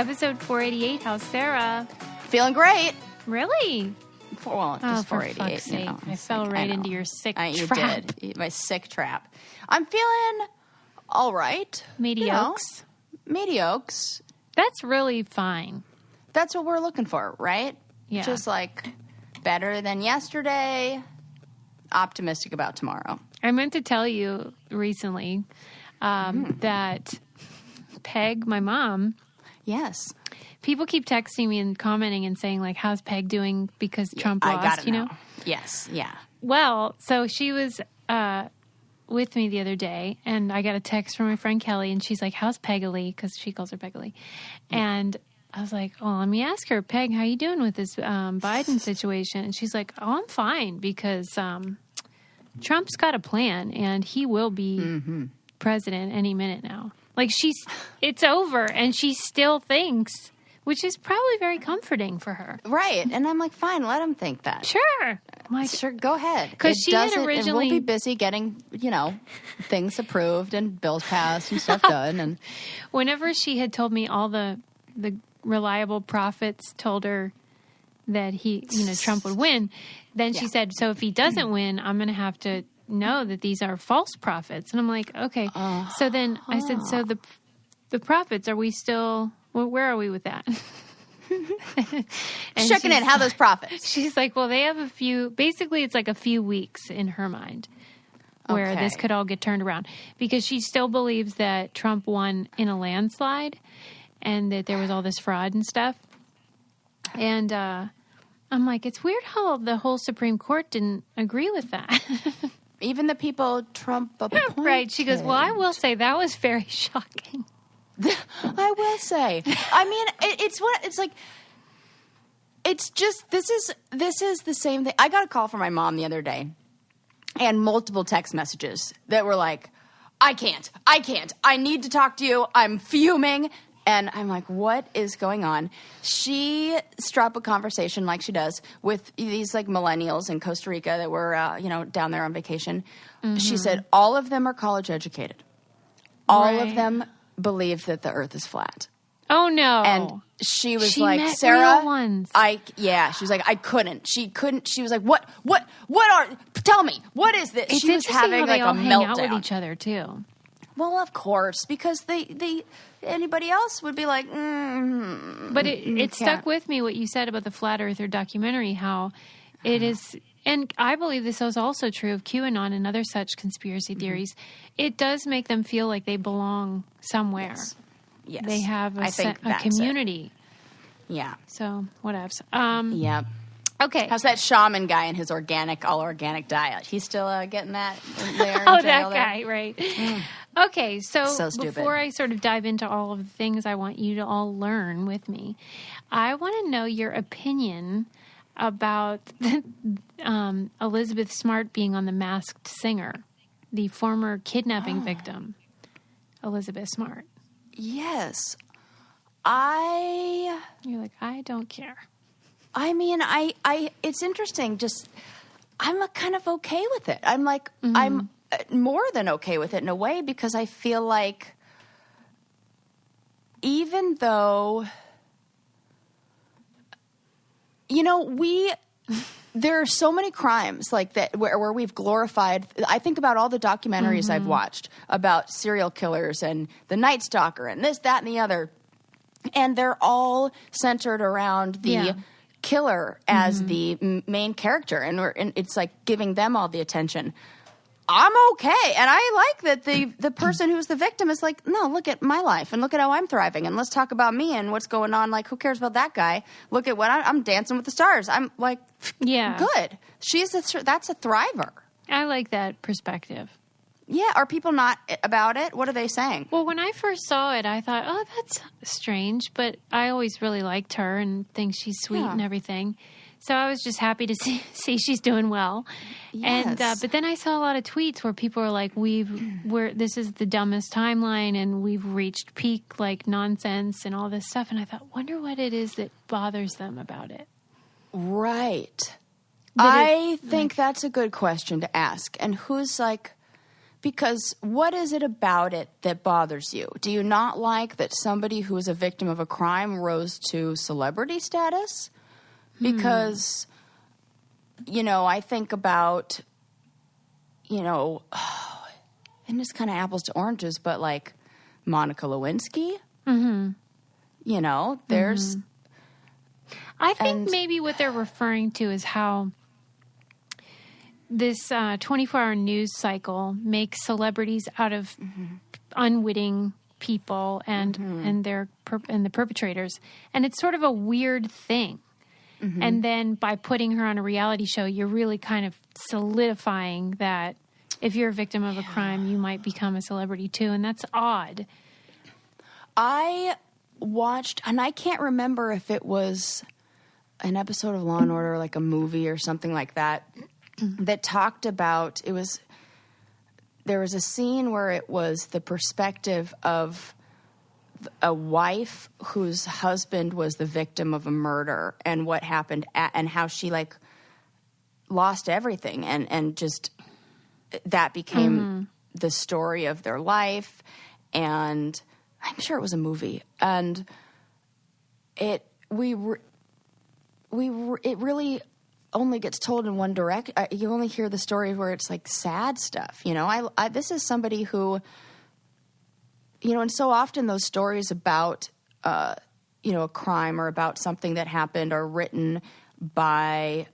Episode 488. How's Sarah? Feeling great. Really? Just for 488. Fuck's sake. I fell right into your sick trap. You did. My sick trap. I'm feeling all right. Mediocres. Mediocres. That's really fine. That's what we're looking for, right? Yeah. Just like better than yesterday. Optimistic about tomorrow. I meant to tell you recently that Peg, my mom. Yes. People keep texting me and commenting and saying, like, how's Peg doing because Trump lost, I gotta you know? Yes, yeah. Well, so she was with me the other day, and I got a text from my friend Kelly, and she's like, how's Pegalee? Because she calls her Pegalee. And I was like, oh, let me ask her, Peg, how you doing with this Biden situation? And she's like, oh, I'm fine because Trump's got a plan, and he will be president any minute now. Like, it's over, and she still thinks, which is probably very comforting for her. Right. And I'm like, fine, let him think that. Sure. I'm like, sure, go ahead. Because she had originally... And we'll be busy getting, things approved and bills passed and stuff done. And whenever she had told me all the reliable prophets told her that Trump would win, then she said, so if he doesn't win, I'm going to have to know that these are false prophets. And I'm like, okay. So then I said, so the prophets, are we still, well, where are we with that? Checking in, how those prophets? She's like, well, they have basically it's like a few weeks in her mind where this could all get turned around because she still believes that Trump won in a landslide and that there was all this fraud and stuff. And I'm like, it's weird how the whole Supreme Court didn't agree with that. Even the people Trump appointed. Right. She goes, well, I will say that was very shocking. I will say. I mean, it's just, this is the same thing. I got a call from my mom the other day and multiple text messages that were like, I can't. I need to talk to you. I'm fuming. And I'm like, what is going on? She struck a conversation like she does with these like millennials in Costa Rica that were, down there on vacation. Mm-hmm. She said, all of them are college educated. All of them believe that the earth is flat. Oh no. And she was she like, met Sarah, real ones. she was like, I couldn't. She couldn't. She was like, tell me, what is this? It's she was having how like they all a hang meltdown. out with each other too. Well, of course, because anybody else would be like, But it stuck with me what you said about the Flat Earther documentary, how it is, and I believe this is also true of QAnon and other such conspiracy theories. It does make them feel like they belong somewhere. Yes. They have a community. Yeah. So, whatevs. Yep. Okay. How's that shaman guy and his all organic diet? He's still getting that there? Oh, that guy, right. Okay, so stupid. Before I sort of dive into all of the things I want you to all learn with me, I want to know your opinion about Elizabeth Smart being on The Masked Singer, the former kidnapping victim, Elizabeth Smart. Yes. You're like, I don't care. I mean, it's interesting. Just, I'm kind of okay with it. I'm like, I'm more than okay with it in a way because I feel like even though, there are so many crimes like that where we've glorified. I think about all the documentaries I've watched about serial killers and the Night Stalker and this, that, and the other. And they're all centered around the killer as the main character. And it's like giving them all the attention. I'm okay. And I like that the person who's the victim is like, no, look at my life and look at how I'm thriving. And let's talk about me and what's going on. Like, who cares about that guy? Look at what I'm dancing with the stars. I'm like, good. That's a thriver. I like that perspective. Yeah. Are people not about it? What are they saying? Well, when I first saw it, I thought, oh, that's strange. But I always really liked her and think she's sweet and everything. So I was just happy to see she's doing well. Yes. And but then I saw a lot of tweets where people were like, this is the dumbest timeline and we've reached peak like nonsense and all this stuff. And I thought, wonder what it is that bothers them about it. Right. I think that's a good question to ask. And who's like, Because what is it about it that bothers you? Do you not like that somebody who is a victim of a crime rose to celebrity status? Because, I think about, and it's kind of apples to oranges, but like Monica Lewinsky, there's... I think maybe what they're referring to is how this 24-hour news cycle makes celebrities out of unwitting people and the perpetrators, and it's sort of a weird thing. And then by putting her on a reality show, you're really kind of solidifying that if you're a victim of a crime, you might become a celebrity too, and that's odd. I watched, and I can't remember if it was an episode of Law and Order, like a movie or something like that, that talked about, there was a scene where it was the perspective of a wife whose husband was the victim of a murder and what happened and how she like lost everything and just that became the story of their life. And I'm sure it was a movie, and it really only gets told in one direction. You only hear the story where it's like sad stuff. This is somebody who, and so often those stories about, a crime or about something that happened are written by,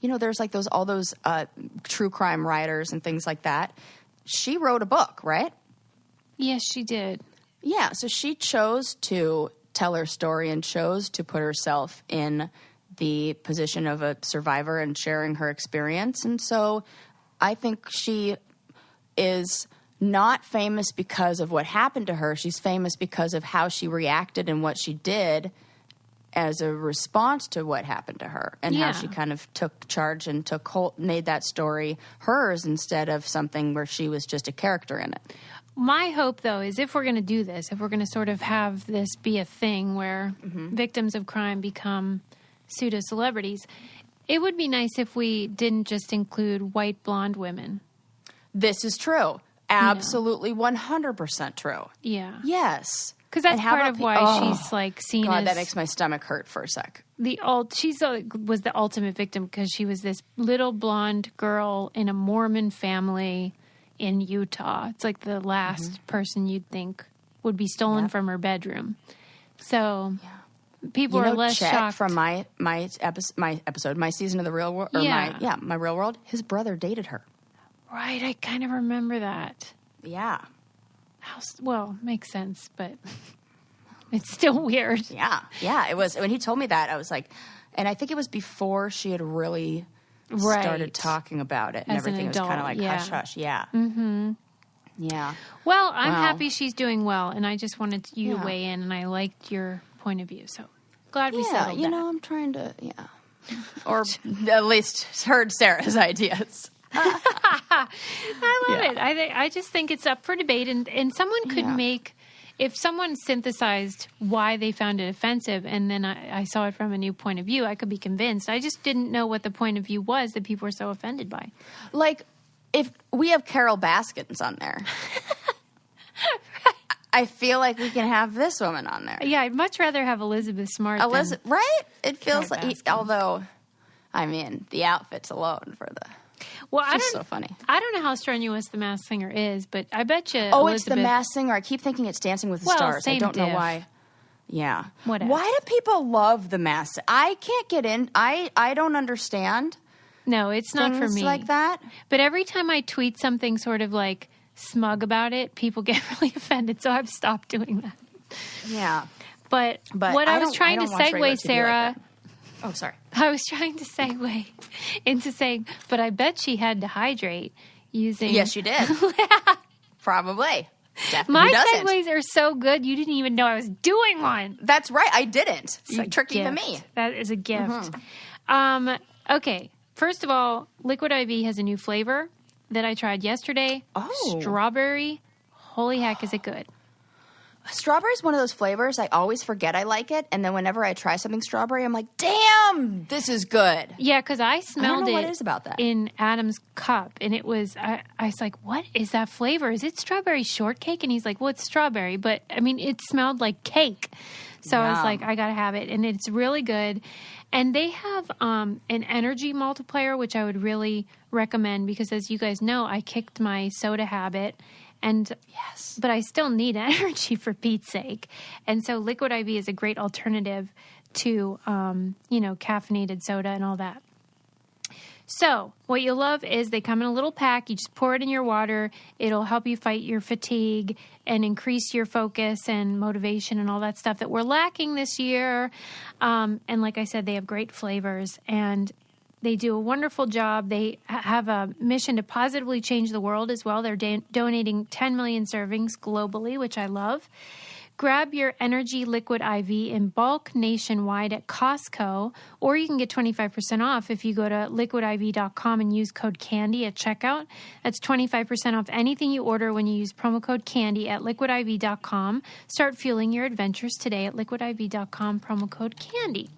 there's like all those true crime writers and things like that. She wrote a book, right? Yes, she did. Yeah, so she chose to tell her story and chose to put herself in the position of a survivor and sharing her experience. And so I think she is not famous because of what happened to her. She's famous because of how she reacted and what she did as a response to what happened to her, and how she kind of took charge and made that story hers instead of something where she was just a character in it. My hope, though, is if we're going to do this, if we're going to sort of have this be a thing where victims of crime become pseudo-celebrities, it would be nice if we didn't just include white blonde women. This is true. Absolutely 100% true. Yeah. Yes. Because that's part of why she's like seen as... that makes my stomach hurt for a sec. She was the ultimate victim because she was this little blonde girl in a Mormon family in Utah. It's like the last person you'd think would be stolen from her bedroom. So people are less Chet shocked. From my episode, my season of the Real World, my Real World, his brother dated her. Right, I kind of remember that. Yeah. Well, makes sense, but it's still weird. Yeah, it was. When he told me that, I was like, and I think it was before she had really started talking about it, and everything was kind of like hush-hush. Yeah. Mm-hmm. Yeah. Well, I'm happy she's doing well, and I just wanted you to weigh in, and I liked your point of view, so glad we settled that. I'm trying to, or at least heard Sarah's ideas. I love it. I just think it's up for debate, and someone could make, if someone synthesized why they found it offensive, and then I saw it from a new point of view, I could be convinced. I just didn't know what the point of view was that people were so offended by. Like, if we have Carol Baskins on there, I feel like we can have this woman on there. Yeah, I'd much rather have Elizabeth Smart right? It feels Carol like, although, I mean, the outfits alone for the... Well, She's so funny. I don't know how strenuous The Masked Singer is, but I bet you Elizabeth... it's The Masked Singer. I keep thinking it's Dancing with the Stars. I don't know why. Yeah. Whatever. Why do people love The Masked Singer? I can't get in. I don't understand. No, it's not for me. Like that. But every time I tweet something sort of like smug about it, people get really offended, so I've stopped doing that. Yeah. But what I was trying to segue, Sarah... Oh, sorry. I was trying to segue into saying, but I bet she had to hydrate using... Yes, she did. Probably. Definitely. My segues are so good, you didn't even know I was doing one. That's right. I didn't. It's tricky to me. That is a gift. Okay. First of all, Liquid IV has a new flavor that I tried yesterday. Oh. Strawberry. Holy heck, is it good. Strawberry is one of those flavors I always forget I like it, and then whenever I try something strawberry, I'm like, damn, this is good. Yeah, because I smelled what it it is about that. in Adam's cup, and it was, I was like, what is that flavor? Is it strawberry shortcake? And he's like, well, it's strawberry, but I mean, it smelled like cake. So I was like, I got to have it, and it's really good. And they have an energy multiplier, which I would really recommend because, as you guys know, I kicked my soda habit. And Yes. but I still need energy for Pete's sake. And so Liquid IV is a great alternative to, caffeinated soda and all that. So what you'll love is they come in a little pack. You just pour it in your water. It'll help you fight your fatigue and increase your focus and motivation and all that stuff that we're lacking this year. And like I said, they have great flavors and they do a wonderful job. They have a mission to positively change the world as well. They're donating 10 million servings globally, which I love. Grab your Energy Liquid IV in bulk nationwide at Costco, or you can get 25% off if you go to liquidiv.com and use code CANDY at checkout. That's 25% off anything you order when you use promo code CANDY at liquidiv.com. Start fueling your adventures today at liquidiv.com, promo code CANDY.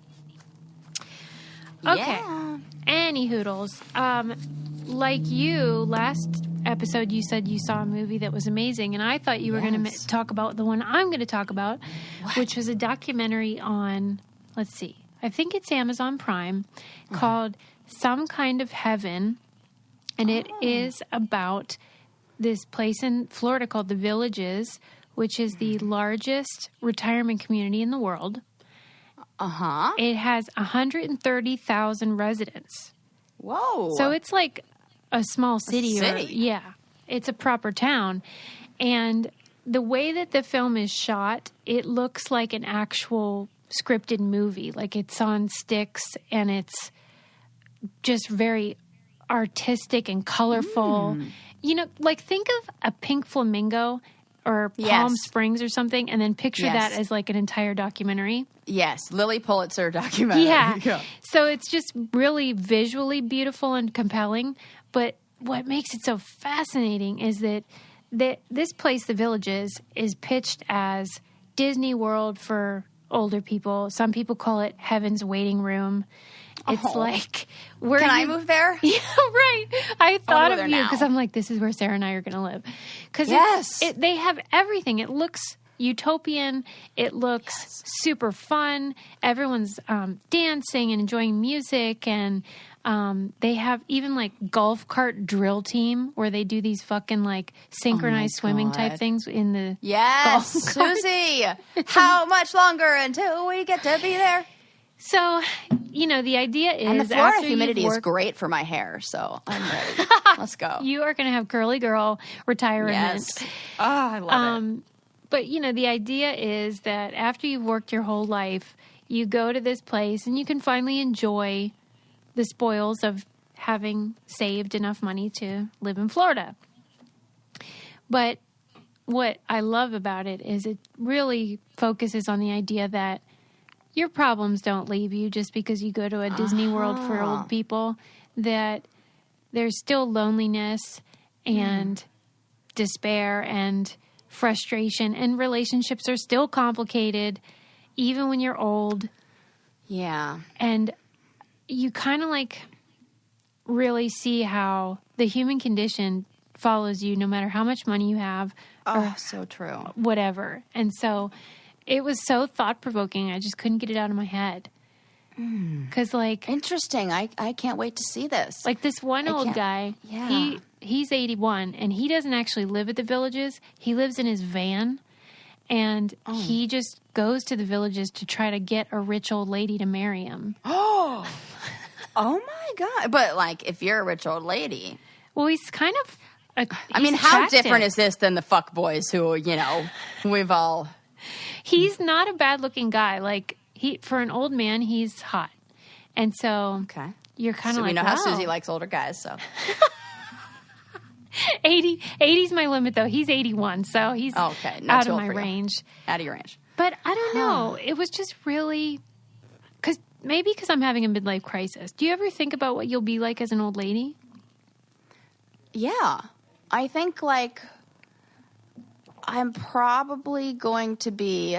Okay. Yeah. Any hoodles. Like you, last episode you said you saw a movie that was amazing, and I thought you were going to talk about the one I'm going to talk about, which was a documentary on, let's see, I think it's Amazon Prime, called Some Kind of Heaven, and it is about this place in Florida called The Villages, which is the largest retirement community in the world. Uh-huh. It has 130,000 residents. Whoa. So it's like a small city. city. It's a proper town. And the way that the film is shot, it looks like an actual scripted movie. Like it's on sticks and it's just very artistic and colorful. You know, like think of a pink flamingo or Palm Springs or something, and then picture that as like an entire documentary. Yes, Lily Pulitzer documentary. Yeah. So it's just really visually beautiful and compelling. But what makes it so fascinating is that this place, The Villages, is pitched as Disney World for older people. Some people call it Heaven's Waiting Room. It's like, where can I move there? Yeah, right. I thought of you now. because I'm like, this is where Sarah and I are going to live. Because they have everything. It looks utopian. It looks super fun. Everyone's dancing and enjoying music, and they have even like golf cart drill team where they do these fucking like synchronized swimming type things in the golf cart. Susie, how much longer until we get to be there? So, you know, the idea is, and the Florida humidity is great for my hair, so I'm ready. Let's go. You are going to have curly girl retirement. Yes. Oh, I love it. But, you know, the idea is that after you've worked your whole life, you go to this place and you can finally enjoy the spoils of having saved enough money to live in Florida. But what I love about it is it really focuses on the idea that your problems don't leave you just because you go to a Disney World for old people, that there's still loneliness and despair and frustration, and relationships are still complicated even when you're old. Yeah. And you kind of like really see how the human condition follows you no matter how much money you have. Oh, so true. Whatever. And so it was so thought-provoking. I just couldn't get it out of my head. Because, like... Interesting. I can't wait to see this. Like, this one old guy, he's 81, and he doesn't actually live at the Villages. He lives in his van, and he just goes to the Villages to try to get a rich old lady to marry him. Oh my God. But, like, if you're a rich old lady... Well, he's kind of... I mean, how different is this than the fuck boys who, you know, we've all... He's not a bad-looking guy. Like, for an old man, he's hot. And so you're kind of like, we know how Susie likes older guys, so. 80's my limit, though. He's 81, so he's out of my range. Out of your range. But I don't know. It was just really... because I'm having a midlife crisis. Do you ever think about what you'll be like as an old lady? Yeah. I think, like... I'm probably going to be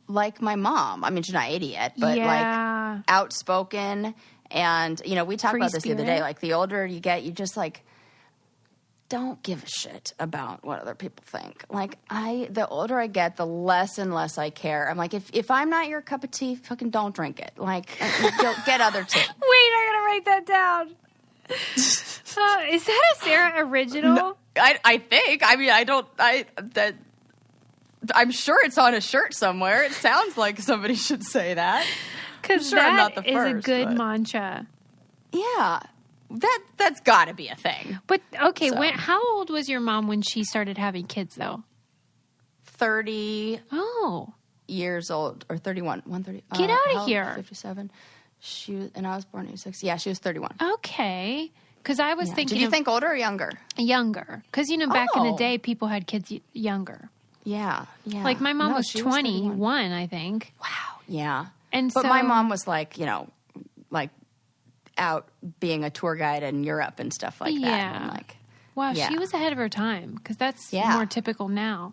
like my mom. I mean, she's not 80 yet, but like outspoken. And, you know, we talked about this the other day. Like, the older you get, you just like don't give a shit about what other people think. Like, the older I get, the less and less I care. I'm like, if I'm not your cup of tea, fucking don't drink it. Like, get other tea. Wait, I gotta write that down. Is that a Sarah original? No, I think. I mean, I'm sure it's on a shirt somewhere. It sounds like somebody should say that. Because sure that is a good mantra. Yeah. That's got to be a thing. But, okay, how old was your mom when she started having kids, though? 30 years old, or 31. 130. Get out of here. 57. And I was born in 86. Yeah, she was 31. Okay. Because I was thinking. Did you think older or younger? Younger. Because, you know, back in the day, people had kids younger. Yeah. Like, my mom was 21, I think. Wow. Yeah. But my mom was like, you know, like out being a tour guide in Europe and stuff like that. And like, wow, she was ahead of her time, because that's more typical now.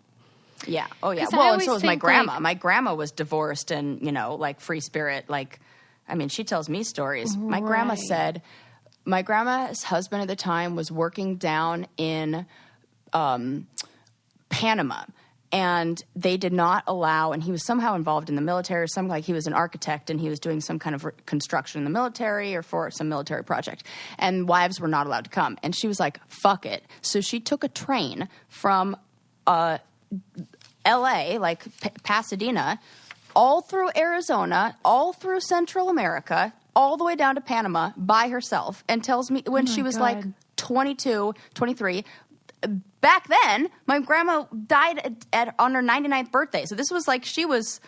Yeah. Oh, yeah. Well, and so was my grandma. My grandma was divorced and, you know, like free spirit. Like, I mean, she tells me stories. My grandma said, my grandma's husband at the time was working down in Panama. And they did not allow, and he was somehow involved in the military, or something, like he was an architect and he was doing some kind of construction in the military or for some military project. And wives were not allowed to come. And she was like, fuck it. So she took a train from L.A., like Pasadena, all through Arizona, all through Central America, all the way down to Panama by herself, and tells me when she was like 22, 23, back then, my grandma died on her 99th birthday. So this was like this was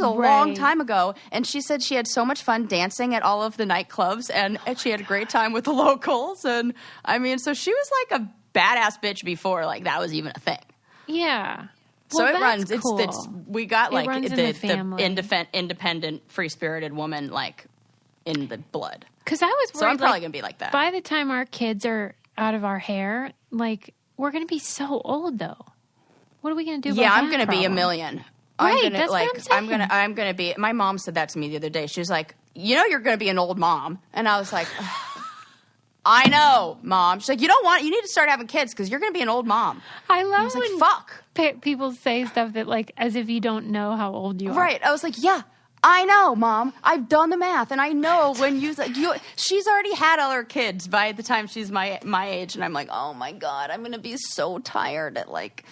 a long time ago. And she said she had so much fun dancing at all of the nightclubs, and she had a great time with the locals. And I mean, so she was like a badass bitch before like that was even a thing. Yeah. So well, it runs. Cool. We got like the independent, free-spirited woman like in the blood. Because I was worried, so I'm probably gonna be like that. By the time our kids are out of our hair, like, we're going to be so old, though. What are we going to do about that? Yeah, I'm going to be a million. Right, that's what I'm saying. I'm going to be, my mom said that to me the other day. She was like, you know, you're going to be an old mom. And I was like, I know, Mom. She's like, you need to start having kids because you're going to be an old mom. I love when like, fuck. People say stuff that, like, as if you don't know how old you are. Right. I was like, yeah. I know, Mom. I've done the math, and I know when she's already had other kids by the time she's my age, and I'm like, oh my God, I'm going to be so tired at like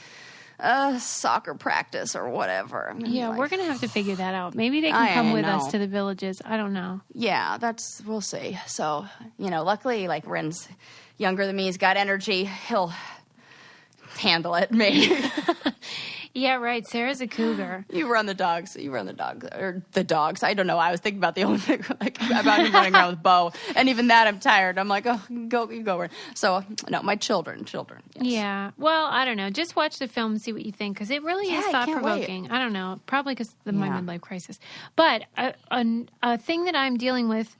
soccer practice or whatever. Yeah, we're going to have to figure that out. Maybe they can come with us to the villages. I don't know. Yeah, we'll see. So, you know, luckily, like, Ren's younger than me. He's got energy. He'll handle it, maybe. Yeah, right. Sarah's a cougar. You run the dogs. Or the dogs. I don't know. I was thinking about the only thing, like, about him running around with Bo. And even that, I'm tired. I'm like, oh, you go. So, no, my children. Yes. Yeah. Well, I don't know. Just watch the film and see what you think, because it really is thought-provoking. I don't know. Probably because of my midlife crisis. But a thing that I'm dealing with,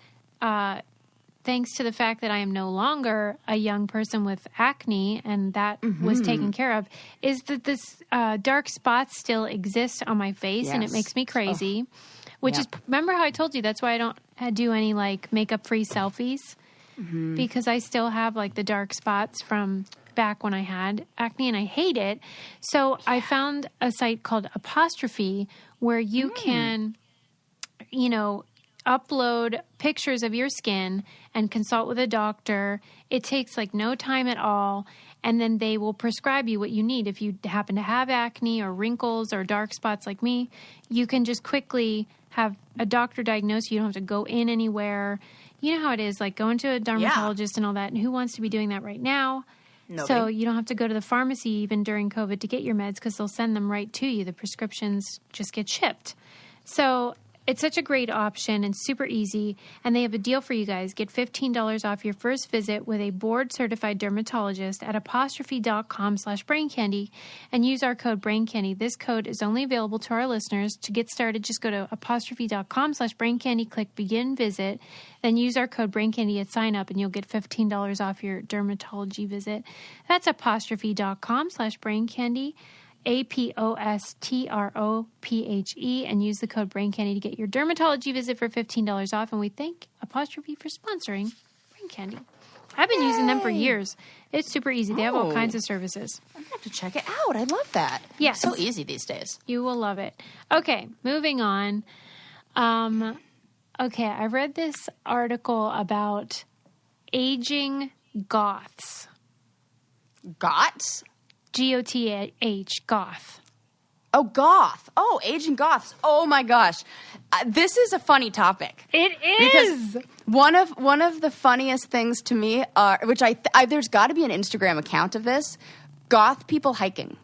thanks to the fact that I am no longer a young person with acne, and that was taken care of, is that this dark spots still exist on my face, and it makes me crazy. Which is, remember how I told you that's why I don't do any like makeup-free selfies, because I still have like the dark spots from back when I had acne, and I hate it. So I found a site called Apostrophe where you can, you know, upload pictures of your skin and consult with a doctor. It takes like no time at all, and then they will prescribe you what you need. If you happen to have acne or wrinkles or dark spots like me, you can just quickly have a doctor diagnose you. You don't have to go in anywhere. You know how it is, like going to a dermatologist and all that, and who wants to be doing that right now? Nobody. So you don't have to go to the pharmacy even during COVID to get your meds, because they'll send them right to you. The prescriptions just get shipped. So It's such a great option and super easy. And they have a deal for you guys. Get $15 off your first visit with a board-certified dermatologist at apostrophe.com/braincandy and use our code braincandy. This code is only available to our listeners. To get started, just go to apostrophe.com/braincandy, click begin visit, then use our code braincandy at sign up and you'll get $15 off your dermatology visit. That's apostrophe.com/braincandy. APOSTROPHE and use the code BrainCandy to get your dermatology visit for $15 off. And we thank Apostrophe for sponsoring Brain Candy. I've been using them for years. It's super easy. They have all kinds of services. I'm going to have to check it out. I love that. Yes. So easy these days. You will love it. Okay, moving on. Okay, I read this article about aging Goths. Goths? Goth, goth. Oh, goth. Oh, aging goths. Oh my gosh. This is a funny topic. It is. Because one of the funniest things to me are, which I there's got to be an Instagram account of this, goth people hiking.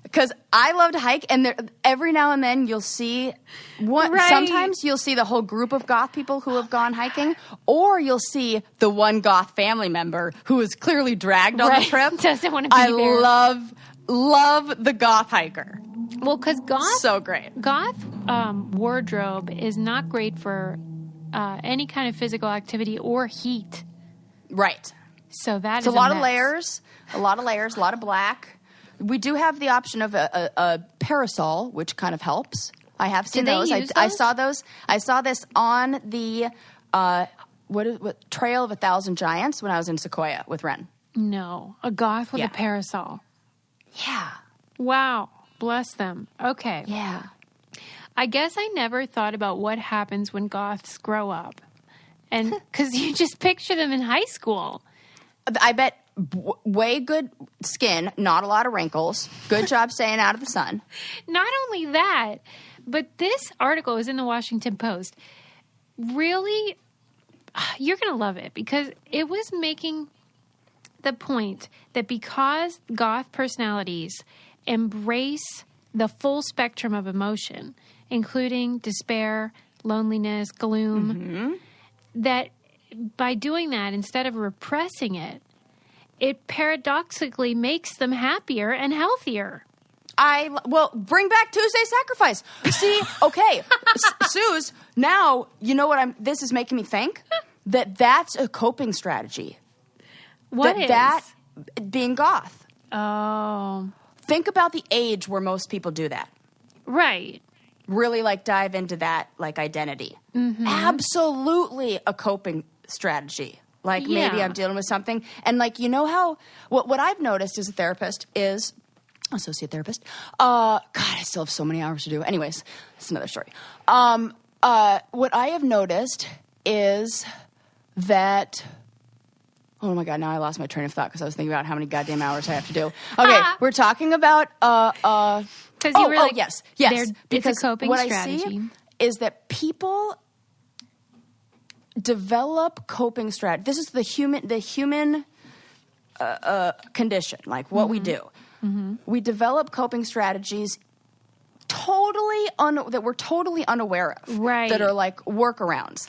Because I love to hike, and every now and then you'll see one. Right. Sometimes you'll see the whole group of goth people who have gone hiking, or you'll see the one goth family member who is clearly dragged on the trip. Doesn't want to be there. I love the goth hiker. Well, because so great. Goth wardrobe is not great for any kind of physical activity or heat. Right. So that's a lot of layers, a lot of black. We do have the option of a parasol, which kind of helps. I have seen those. I saw those. I saw this on the what Trail of 1,000 Giants when I was in Sequoia with Ren. No, a goth with a parasol. Yeah. Wow. Bless them. Okay. Yeah. I guess I never thought about what happens when goths grow up. And because you just picture them in high school. I bet way good skin, not a lot of wrinkles. Good job staying out of the sun. Not only that, but this article is in the Washington Post. Really, you're going to love it because it was making the point that because goth personalities embrace the full spectrum of emotion, including despair, loneliness, gloom, that by doing that, instead of repressing it, it paradoxically makes them happier and healthier. Bring back Tuesday Sacrifice. See, okay, Suze, now you know what this is making me think? That's a coping strategy. What is? That being goth. Oh. Think about the age where most people do that. Right. Really dive into that identity. Mm-hmm. Absolutely a coping strategy. Maybe I'm dealing with something. And you know how, what I've noticed as a therapist is, associate therapist, God, I still have so many hours to do. Anyways, it's another story. What I have noticed is that, oh my God, now I lost my train of thought because I was thinking about how many goddamn hours I have to do. Okay, we're talking about, yes. Because it's a coping what strategy. I see is that people develop coping strategy. This is the human condition, what we do. Mm-hmm. We develop coping strategies that we're totally unaware of. Right. That are workarounds,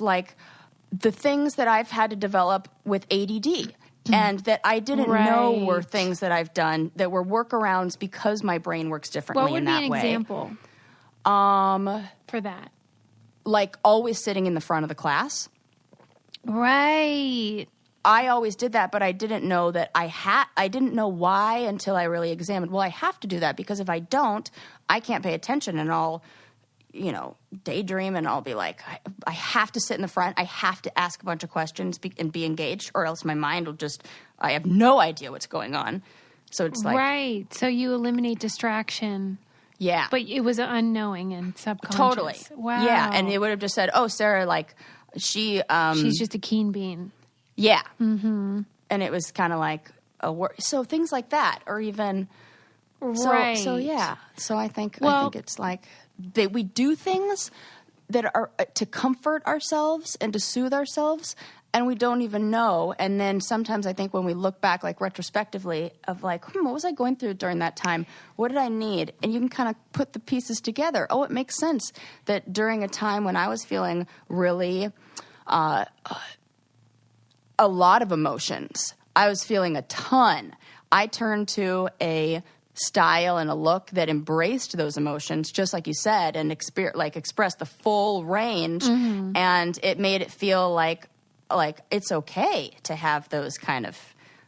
the things that I've had to develop with ADD. And that I didn't know were things that I've done that were workarounds because my brain works differently in that way. What would be an example for that? Always sitting in the front of the class. Right. I always did that, but I didn't know that I didn't know why until I really examined. Well, I have to do that because if I don't, I can't pay attention and I'll, daydream and I'll be I have to sit in the front. I have to ask a bunch of questions and be engaged or else my mind will I have no idea what's going on. So it's right. So you eliminate distraction. Yeah. But it was unknowing and subconscious. Totally. Wow. Yeah. And it would have just said, oh, Sarah, she's just a keen bean. Yeah. Mm-hmm. And it was kind of so things like that, or even right. So yeah. So I think it's that we do things that are to comfort ourselves and to soothe ourselves, and we don't even know. And then sometimes I think when we look back, like retrospectively, of like, what was I going through during that time? What did I need? And you can kind of put the pieces together. Oh, it makes sense that during a time when I was feeling really a lot of emotions, I was feeling a ton. I turned to a style and a look that embraced those emotions, just like you said, and expressed the full range. And it made it feel like it's okay to have those kind of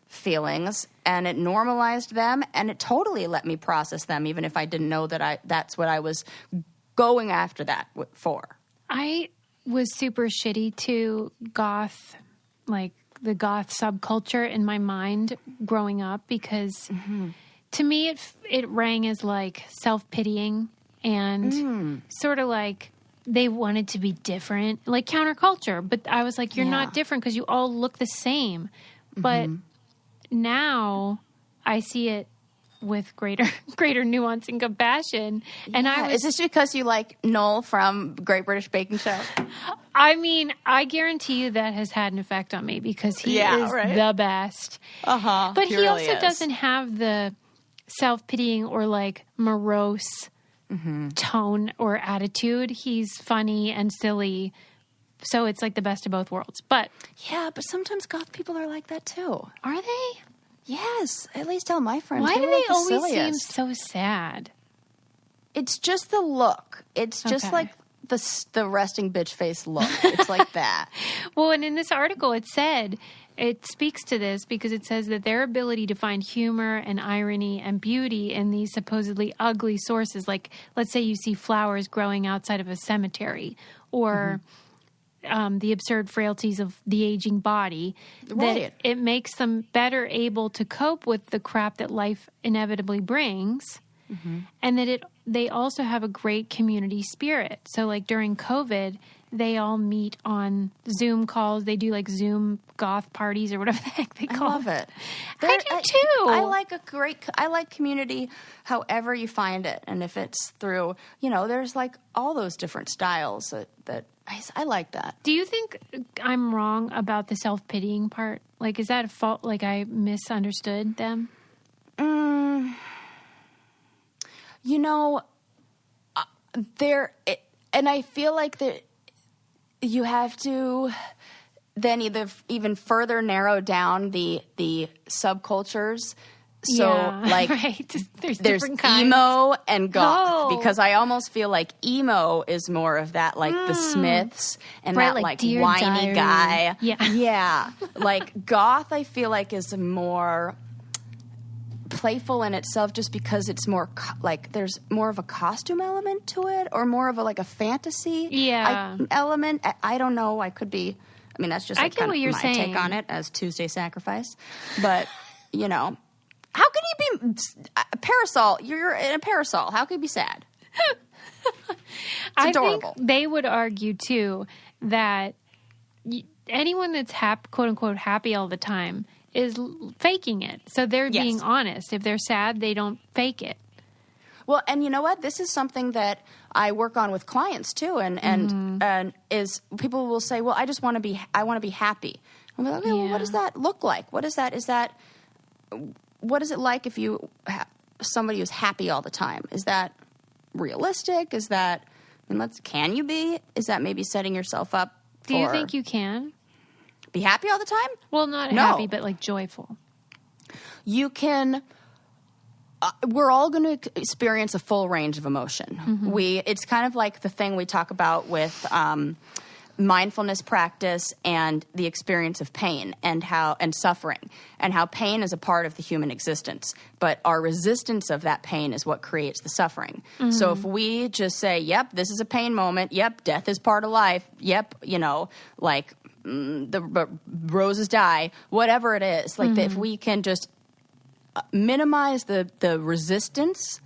feelings, and it normalized them, and it totally let me process them, even if I didn't know that's what I was going after that for. I was super shitty to goth, like the goth subculture in my mind growing up, because to me it rang as like self-pitying and sort of like they wanted to be different, like counterculture. But I was like, you're not different because you all look the same. But now I see it with greater nuance and compassion. And is this because you like Noel from Great British Baking Show? I mean, I guarantee you that has had an effect on me because he is the best. But he really also doesn't have the self-pitying or like morose tone or attitude. He's funny and silly. So it's like the best of both worlds. But but sometimes goth people are like that too. Are they? Yes, at least tell my friends. Why do they always seem so sad? It's just the look. It's just like the resting bitch face look. It's like that. Well, and in this article it speaks to this because it says that their ability to find humor and irony and beauty in these supposedly ugly sources, like let's say you see flowers growing outside of a cemetery or the absurd frailties of the aging body, that it makes them better able to cope with the crap that life inevitably brings, and that they also have a great community spirit. So like during COVID, they all meet on Zoom calls. They do like Zoom goth parties or whatever the heck they call it. I love it. I do too. I like community however you find it. And if it's through, there's like all those different styles that I like that. Do you think I'm wrong about the self-pitying part? Like, is that a fault? Like I misunderstood them? And I feel like that you have to then even further narrow down the subcultures. So there's emo and goth, because I almost feel like emo is more of that, like the Smiths and that like whiny guy. Yeah. Like goth, I feel like is more playful in itself, just because it's more like there's more of a costume element to it, or more of a fantasy element. I don't know. I could be. I mean, that's just like kind of my take on it as Tuesday Sacrifice. But how can you be a parasol? You're in a parasol. How can you be sad? It's adorable. I think they would argue too that anyone that's quote unquote happy all the time is faking it. So they're being honest. If they're sad, they don't fake it. Well, and you know what? This is something that I work on with clients too, and is people will say, "Well, I want to be happy." I'm like, "Okay, well, what does that look like? What is that? What is it like if you somebody who's happy all the time? Is that realistic? Is that can you be? Is that maybe setting yourself up? Do you think you can be happy all the time? Well, not happy, but like joyful. You can. We're all going to experience a full range of emotion. It's kind of like the thing we talk about with mindfulness practice and the experience of pain and suffering, and how pain is a part of the human existence, but our resistance of that pain is what creates the suffering. So if we just say, "Yep, this is a pain moment. Yep, death is part of life. Yep, the roses die," whatever it is, like if we can just minimize the resistance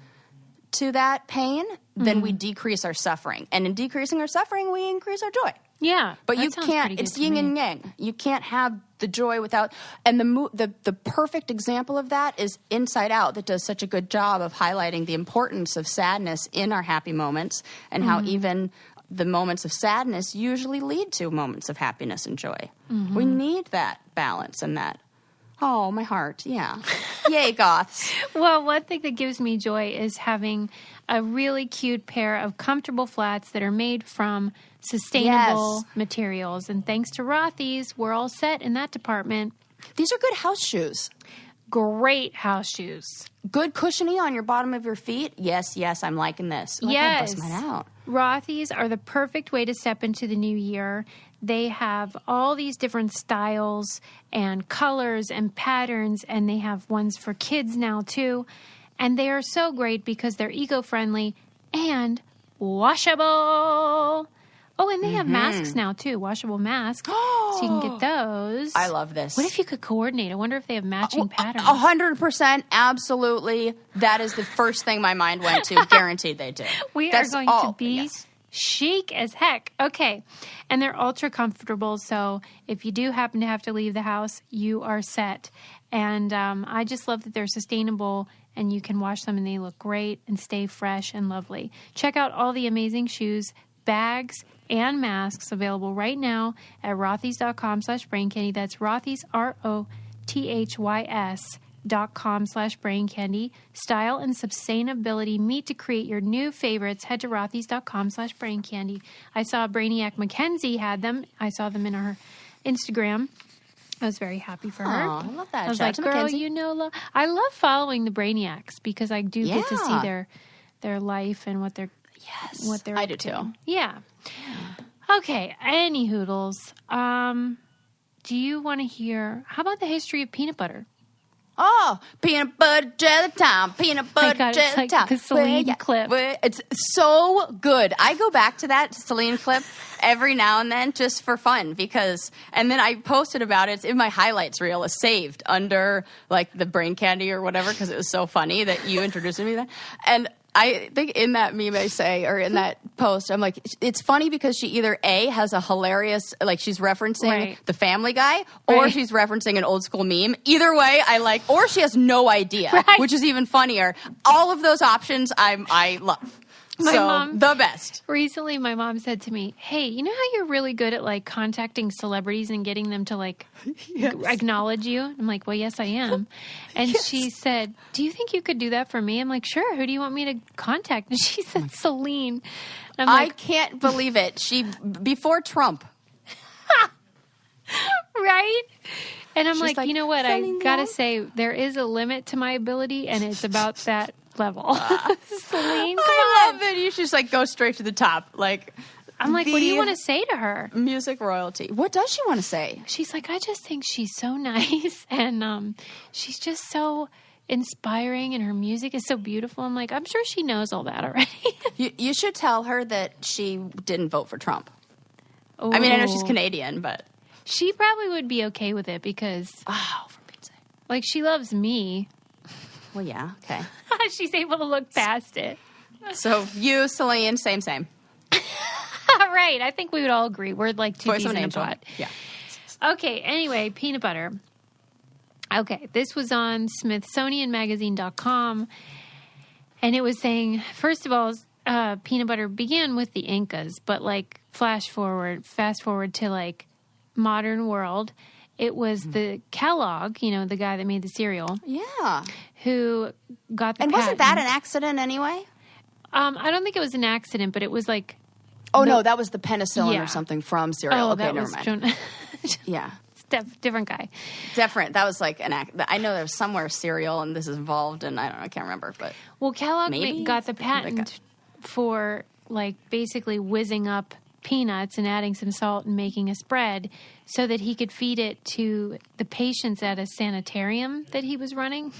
to that pain, then we decrease our suffering. And in decreasing our suffering, we increase our joy. Yeah. But you can't, it's yin and yang. You can't have the joy without, and the perfect example of that is Inside Out, that does such a good job of highlighting the importance of sadness in our happy moments, and how even the moments of sadness usually lead to moments of happiness and joy. We need that balance and that. Oh, my heart. Yeah. Yay, Goths. Well, one thing that gives me joy is having a really cute pair of comfortable flats that are made from sustainable materials. And thanks to Rothy's, we're all set in that department. These are good house shoes. Great house shoes. Good cushiony on your bottom of your feet. Yes, I'm liking this. Yes. I'll bust mine out. Rothy's are the perfect way to step into the new year. They have all these different styles and colors and patterns, and they have ones for kids now too. And they are so great because they're eco-friendly and washable. Oh, and they have masks now too, washable masks. So you can get those. I love this. What if you could coordinate? I wonder if they have matching patterns. 100%, absolutely. That is the first thing my mind went to. Guaranteed they do. We are going to be chic as heck. Okay. And they're ultra comfortable. So if you do happen to have to leave the house, you are set. And I just love that they're sustainable and you can wash them and they look great and stay fresh and lovely. Check out all the amazing shoes, bags, and masks available right now at rothys.com/braincandy. That's Rothys, ROTHYS.com/braincandy. Style and sustainability meet to create your new favorites. Head to rothys.com/braincandy. I saw Brainiac Mackenzie had them. I saw them in her Instagram. I was very happy for her. Oh, I love that. I was Shout like, out to girl, Mackenzie. you know, I love following the Brainiacs because I do get to see their life and what they're I do up to. too. Yeah. Okay. Any hoodles. Do you want to hear? How about the history of peanut butter? Oh, peanut butter jelly time, peanut butter God, it's jelly like time. the Celine clip. It's so good. I go back to that Celine clip every now and then just for fun and then I posted about it. It's in my highlights reel. It's saved under like the brain candy or whatever because it was so funny that you introduced me to that. And I think in that meme I say, or in that post, I'm like, it's funny because she either A, has a hilarious, like she's referencing the Family Guy, or she's referencing an old school meme. Either way, I like, or she has no idea, which is even funnier. All of those options I love. My mom, the best. Recently, my mom said to me, hey, you know how you're really good at like contacting celebrities and getting them to like acknowledge you? I'm like, well, yes, I am. And she said, do you think you could do that for me? I'm like, sure. Who do you want me to contact? And she said, Celine. And I'm like, I can't believe it. Before Trump. Right? And I'm She's like, you know what? I got to say, there is a limit to my ability, and it's about that level. Celine, come on. I love it. You should just like go straight to the top. Like, I'm like, what do you want to say to her? Music royalty. What does she want to say? She's like, I just think she's so nice, and she's just so inspiring, and her music is so beautiful. I'm like, I'm sure she knows all that already. You should tell her that she didn't vote for Trump. Ooh. I mean, I know she's Canadian, but she probably would be okay with it because, for Pete's sake, like, she loves me. Well, yeah, okay. She's able to look past it. So you, Celine, same. Right. I think we would all agree. We're like two peas in a pod. Yeah. Okay. Anyway, peanut butter. Okay. This was on SmithsonianMagazine.com. And it was saying, first of all, peanut butter began with the Incas, but like fast forward to like modern world. It was the Kellogg, the guy that made the cereal. Yeah. Who got the And patent. wasn't that an accident anyway? I don't think it was an accident, but it was like... Oh, no, that was the penicillin or something from cereal. Oh, okay, that never was mind. Yeah. It's different guy. Different. That was like I know there was somewhere cereal and this is involved, and I don't know, I can't remember. But well, Kellogg got the patent for like basically whizzing up peanuts and adding some salt and making a spread so that he could feed it to the patients at a sanitarium that he was running.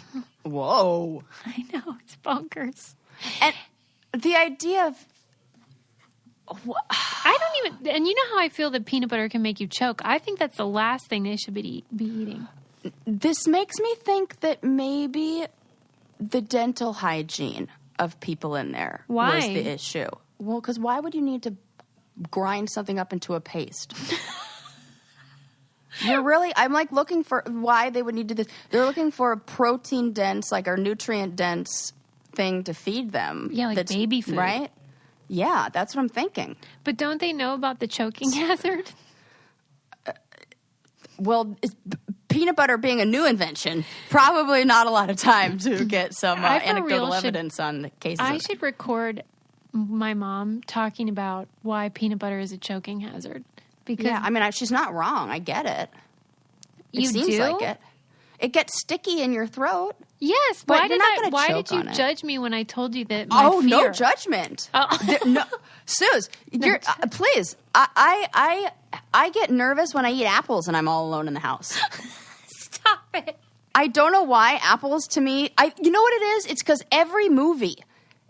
Whoa. I know, it's bonkers. And the idea of... I don't even... And you know how I feel that peanut butter can make you choke? I think that's the last thing they should be eating. This makes me think that maybe the dental hygiene of people in there was the issue. Well, because why would you need to grind something up into a paste? I'm like looking for why they would need to do this. They're looking for a protein dense, like our nutrient dense thing to feed them. Yeah, like baby food. Right? Yeah, that's what I'm thinking. But don't they know about the choking hazard? Well, peanut butter being a new invention, probably not a lot of time to get some anecdotal evidence on the cases. I should record my mom talking about why peanut butter is a choking hazard. Because yeah, I mean, she's not wrong. I get it. It seems do? like it. It gets sticky in your throat. Yes, but why did you it. judge me when I told you that? No judgment. No, Suze, please. I get nervous when I eat apples and I'm all alone in the house. Stop it. I don't know why apples to me. You know what it is? It's because every movie,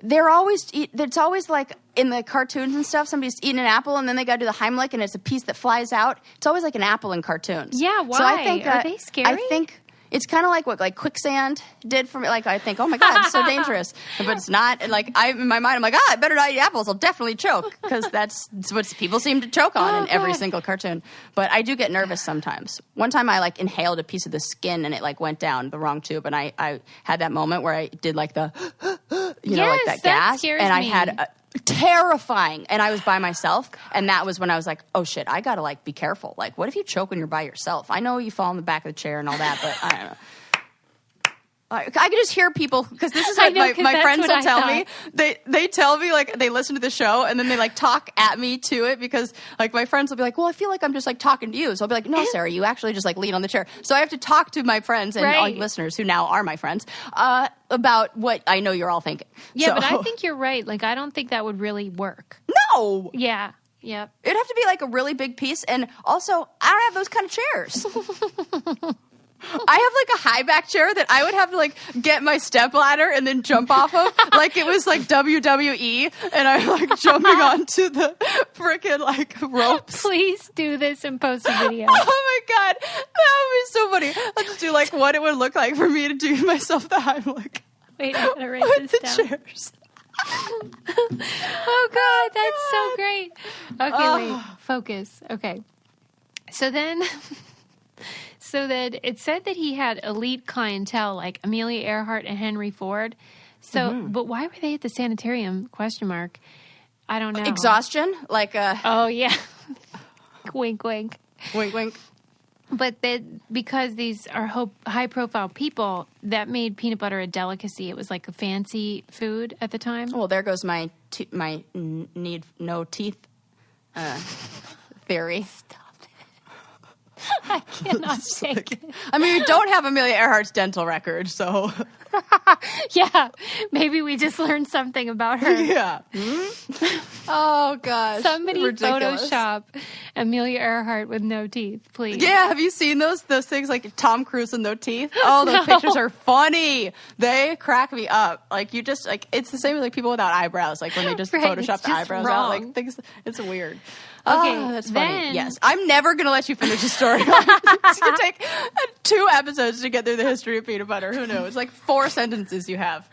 it's always like in the cartoons and stuff. Somebody's eating an apple and then they got to do the Heimlich and it's a piece that flies out. It's always like an apple in cartons. Yeah, why? So I think, are they scary? I think. It's kind of like what quicksand did for me. Like I think, oh my God, it's so dangerous, but it's not. And in my mind, I'm like, I better not eat apples. I'll definitely choke because that's what people seem to choke on in every single cartoon. But I do get nervous sometimes. One time I inhaled a piece of the skin and it went down the wrong tube, and I had that moment where I did like the, like that gas, and I had terrifying, and I was by myself, and that was when I was like, oh shit, I gotta be careful. Like, what if you choke when you're by yourself? I know you fall in the back of the chair and all that, but I don't know. I can just hear people, because this is what my friends will tell me. They tell me, they listen to the show, and then they, talk at me to it, because, my friends will be like, well, I feel like I'm just, talking to you. So I'll be like, no, Sarah, you actually just, lean on the chair. So I have to talk to my friends and all you listeners, who now are my friends, about what I know you're all thinking. Yeah, so. But I think you're right. I don't think that would really work. No! Yeah. Yep. It'd have to be, a really big piece, and also, I don't have those kind of chairs. I have a high back chair that I would have to get my step ladder and then jump off of, it was WWE, and I'm jumping onto the frickin' ropes. Please do this and post a video. Oh my God, that would be so funny. Let's do what it would look like for me to do myself the Heimlich. Wait, I'm gonna write with this the down. Chairs. Oh God, that's so great. Okay, wait, focus. Okay, so then. So that it said that he had elite clientele like Amelia Earhart and Henry Ford. So, but why were they at the sanitarium? ? I don't know. Exhaustion, Oh yeah. Wink, wink. Wink, wink. But because these are high-profile people, that made peanut butter a delicacy. It was a fancy food at the time. Well, there goes my need no teeth theory. Stop. I cannot take it. I mean, we don't have Amelia Earhart's dental record, so. Yeah, maybe we just learned something about her. Yeah. Oh, gosh. Somebody Photoshop Amelia Earhart with no teeth, please. Yeah, have you seen those things Tom Cruise with no teeth? Oh, those pictures are funny. They crack me up. You just, it's the same as people without eyebrows, when they just Photoshop the eyebrows wrong. out. Things, it's weird. Okay, that's funny. Yes, I'm never going to let you finish the story. It's going to take 2 episodes to get through the history of peanut butter. Who knows? 4 sentences you have.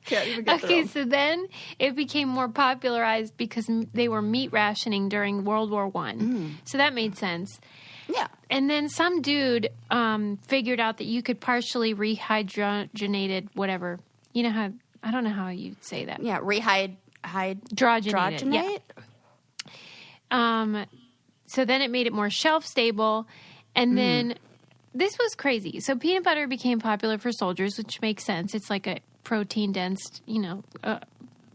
Can't even get through them. So then it became more popularized because they were meat rationing during World War I. So that made sense. Yeah. And then some dude figured out that you could partially rehydrogenated whatever. You know how, I don't know how you'd say that. Yeah, hydrogenated. Yeah. So then it made it more shelf stable, and then this was crazy. So peanut butter became popular for soldiers, which makes sense. It's like a protein dense,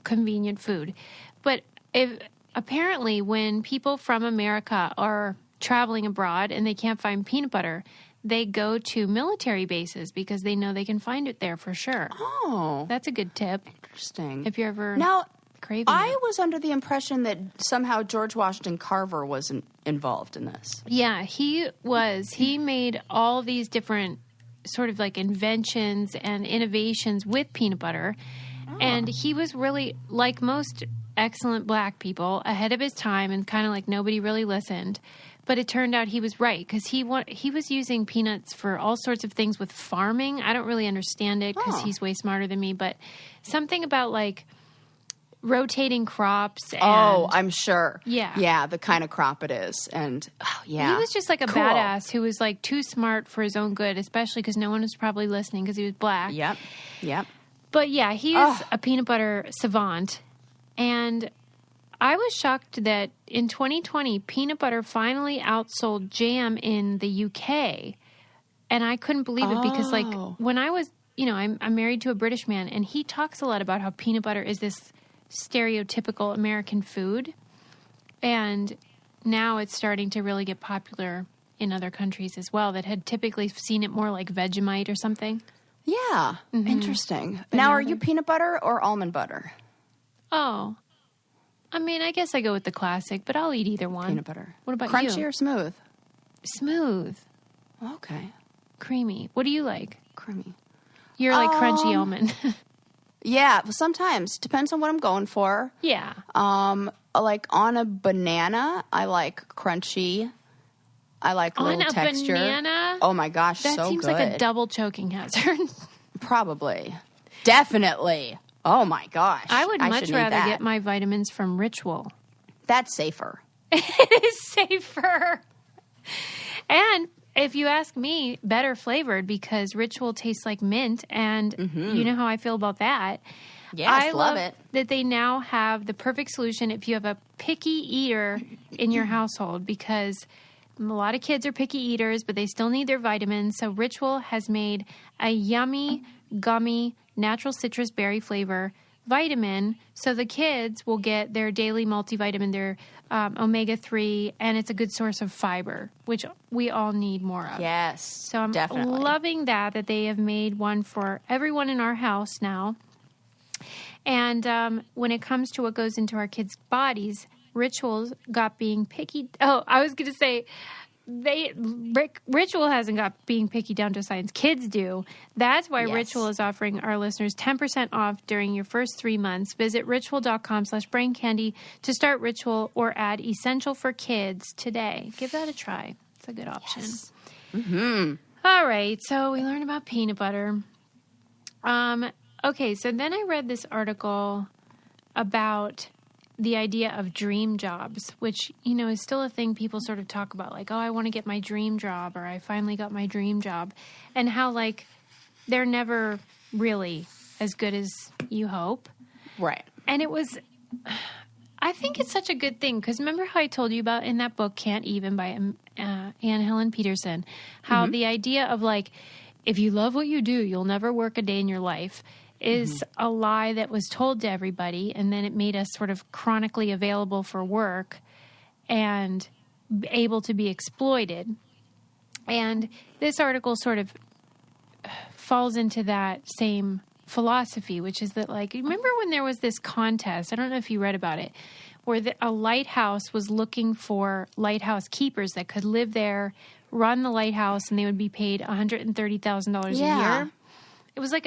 convenient food. But apparently when people from America are traveling abroad and they can't find peanut butter, they go to military bases because they know they can find it there for sure. Oh. That's a good tip. Interesting. If you're ever... Now, craving I it. was under the impression that somehow George Washington Carver wasn't involved in this. Yeah, he was. He made all these different sort of inventions and innovations with peanut butter. Oh. And he was really, like most excellent black people, ahead of his time and kind of nobody really listened. But it turned out he was right because he was using peanuts for all sorts of things with farming. I don't really understand it because he's way smarter than me. But something about rotating crops. And, I'm sure. Yeah. Yeah, the kind of crop it is. And, yeah. He was just a badass who was too smart for his own good, especially because no one was probably listening because he was black. Yep. But yeah, he is a peanut butter savant. And I was shocked that in 2020, peanut butter finally outsold jam in the UK. And I couldn't believe it because, like, when I was, I'm married to a British man, and he talks a lot about how peanut butter is this stereotypical American food. And now it's starting to really get popular in other countries as well that had typically seen it more like Vegemite or something. Yeah. Interesting. Now, are you peanut butter or almond butter? Oh. I mean, I guess I go with the classic, but I'll eat either one. Peanut butter. What about Crunchy you? or smooth? Smooth. Okay. Creamy. What do you like? Creamy. You're like crunchy almond. Yeah, depends. Depends on what I'm going for. Yeah. Like on a banana, I like crunchy. I like little texture. On a banana? Oh my gosh, that so good. seems like a double choking hazard. Probably. Definitely. Oh my gosh. I would much rather get my vitamins from Ritual. That's safer. It is safer. And if you ask me, better flavored because Ritual tastes like mint, and you know how I feel about that. Yes, I love it. that they now have the perfect solution if you have a picky eater in your household, because a lot of kids are picky eaters, but they still need their vitamins. So Ritual has made a yummy, gummy, natural citrus berry flavor vitamin, so the kids will get their daily multivitamin, their omega-3, and it's a good source of fiber, which we all need more of. Yes, so I'm definitely loving that they have made one for everyone in our house now. And when it comes to what goes into our kids' bodies, Rituals got being picky. Oh, I was going to say, Ritual hasn't got being picky down to science. Kids do. That's why Ritual is offering our listeners 10% off during your first 3 months. Visit ritual.com/braincandy to start Ritual or add Essential for Kids today. Give that a try. It's a good option. Yes. All right. So we learned about peanut butter. Okay. So then I read this article about the idea of dream jobs, which, is still a thing people sort of talk about, like, oh, I want to get my dream job, or I finally got my dream job, and how, like, they're never really as good as you hope. Right. And I think it's such a good thing, because remember how I told you about in that book, Can't Even, by Anne Helen Peterson, how the idea of, like, if you love what you do, you'll never work a day in your life, is a lie that was told to everybody, and then it made us sort of chronically available for work and able to be exploited. And this article sort of falls into that same philosophy, which is that, like, remember when there was this contest, I don't know if you read about it, where a lighthouse was looking for lighthouse keepers that could live there, run the lighthouse, and they would be paid $130,000 a year. It was like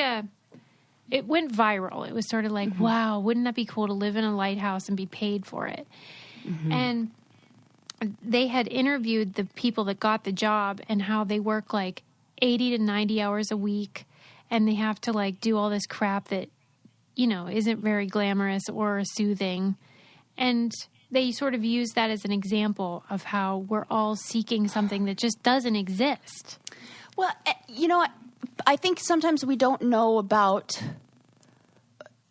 it went viral. It was sort of like, wow, wouldn't that be cool to live in a lighthouse and be paid for it? And they had interviewed the people that got the job and how they work like 80 to 90 hours a week, and they have to, like, do all this crap that, isn't very glamorous or soothing. And they sort of use that as an example of how we're all seeking something that just doesn't exist. Well, I think sometimes we don't know about,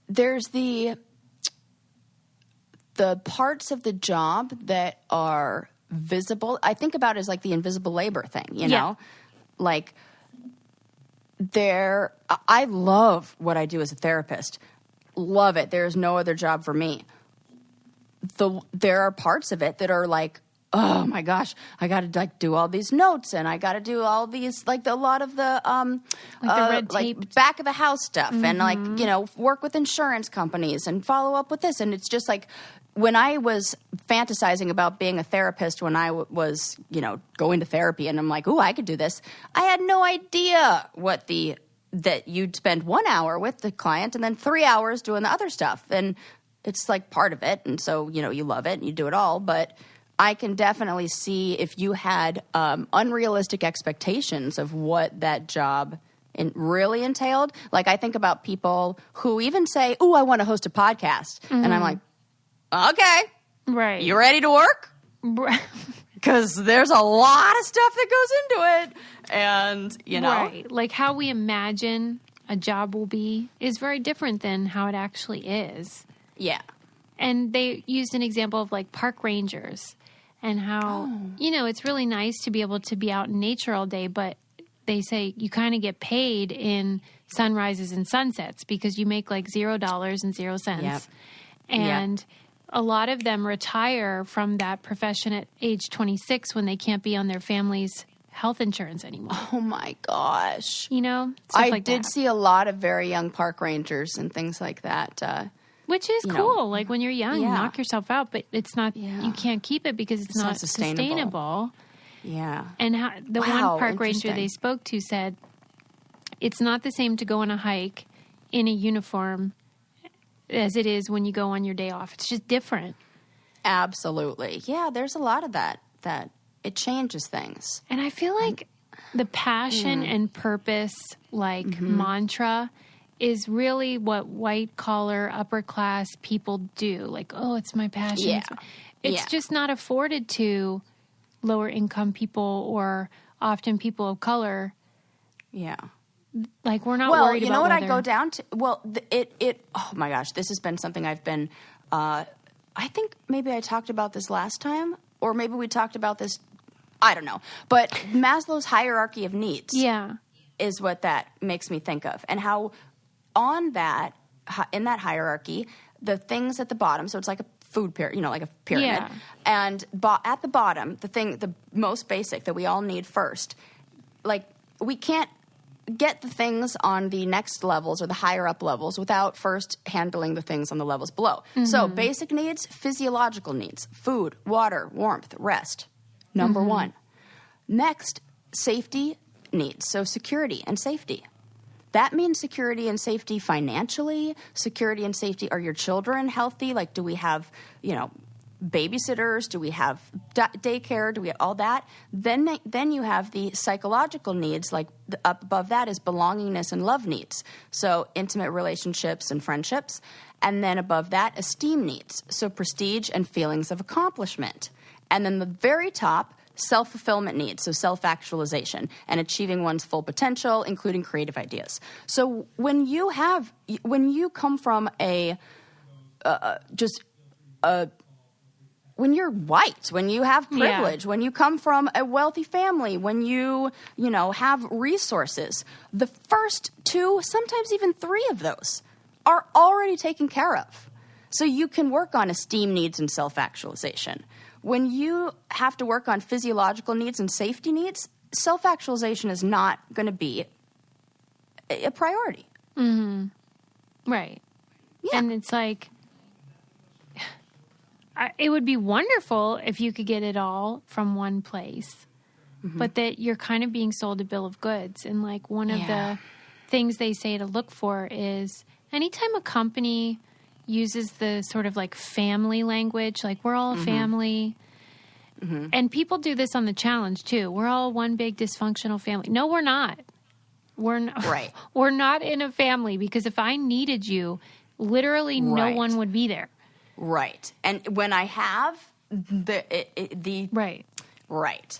there's the parts of the job that are visible. I think about it as like the invisible labor thing, you know? Like, I love what I do as a therapist. Love it. There's no other job for me. There are parts of it that are like, oh my gosh, I got to, like, do all these notes, and I got to do all these, like, a lot of the red tape, like, back of the house stuff, and, like, work with insurance companies and follow up with this. And it's just like, when I was fantasizing about being a therapist, when I was, going to therapy, and I'm like, ooh, I could do this, I had no idea that you'd spend 1 hour with the client and then 3 hours doing the other stuff. And it's like part of it. And so, you love it and you do it all. But I can definitely see if you had unrealistic expectations of what that job really entailed. Like, I think about people who even say, ooh, I want to host a podcast. And I'm like, okay. Right. You ready to work? Because there's a lot of stuff that goes into it. And, Right. Like, how we imagine a job will be is very different than how it actually is. Yeah. And they used an example of like park rangers and how, it's really nice to be able to be out in nature all day, but they say you kind of get paid in sunrises and sunsets because you make like $0.00. Yep. And a lot of them retire from that profession at age 26 when they can't be on their family's health insurance anymore. Oh my gosh. Stuff I like did that. see a lot of very young park rangers and things like that. Which is cool. Like when you're young, you Yeah. knock yourself out, but it's not, Yeah. you can't keep it because it's not sustainable. Yeah. And the one park ranger interesting. they spoke to said, it's not the same to go on a hike in a uniform as it is when you go on your day off. It's just different. Absolutely. Yeah, there's a lot of that it changes things. And I feel like the passion and purpose, mantra is really what white collar, upper class people do. Like, oh, it's my passion. Yeah. It's just not afforded to lower income people or often people of color. Yeah. Like, we're not Well, worried about you know what whether... I go down to? Well, oh my gosh, this has been something I've been, I think maybe I talked about this last time, or maybe we talked about this, I don't know. But Maslow's hierarchy of needs is what that makes me think of. And how on that, in that hierarchy, the things at the bottom, so it's like a food pyramid, like a pyramid. Yeah. And at the bottom, the most basic that we all need first, like we can't get the things on the next levels or the higher up levels without first handling the things on the levels below. So basic needs, physiological needs, food, water, warmth, rest, number one. Next, safety needs, so security and safety. That means security and safety financially, security and safety. Are your children healthy? Like, do we have, babysitters? Do we have daycare? Do we have all that? Then you have the psychological needs, like up above that is belongingness and love needs. So intimate relationships and friendships. And then above that, esteem needs. So prestige and feelings of accomplishment. And then the very top, self-fulfillment needs, so self-actualization and achieving one's full potential, including creative ideas. So when you come from when you're white, when you have privilege, when you come from a wealthy family, when you have resources, the first two, sometimes even three of those are already taken care of. So you can work on esteem needs and self-actualization. When you have to work on physiological needs and safety needs, self-actualization is not going to be a priority. Mm-hmm. Right. Yeah. And it's like, it would be wonderful if you could get it all from one place, but that you're kind of being sold a bill of goods. And like one of the things they say to look for is anytime a company uses the sort of like family language, like we're all a family. And people do this on the challenge too. We're all one big dysfunctional family. No, we're not. We're not. Right. We're not in a family because if I needed you, literally no one would be there. Right. And when I have the Right. Right.